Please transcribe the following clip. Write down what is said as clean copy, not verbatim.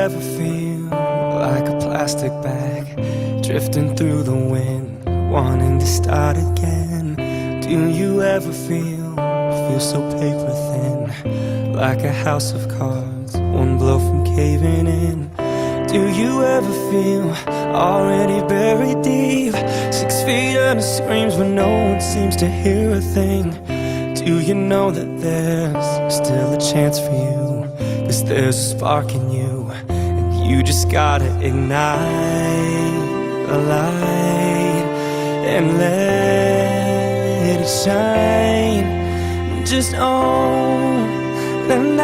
ever feel like a plastic bag drifting through the wind, wanting to start again? Do you ever feel so paper thin, like a house of cards, one blow from caving in? Do you ever feel already buried deep, 6 feet under screams when no one seems to hear a thing? Do you know that there's still a chance for you? 'Cause there's a spark in you, and you just gotta ignite a light and let it shine. Just own the night.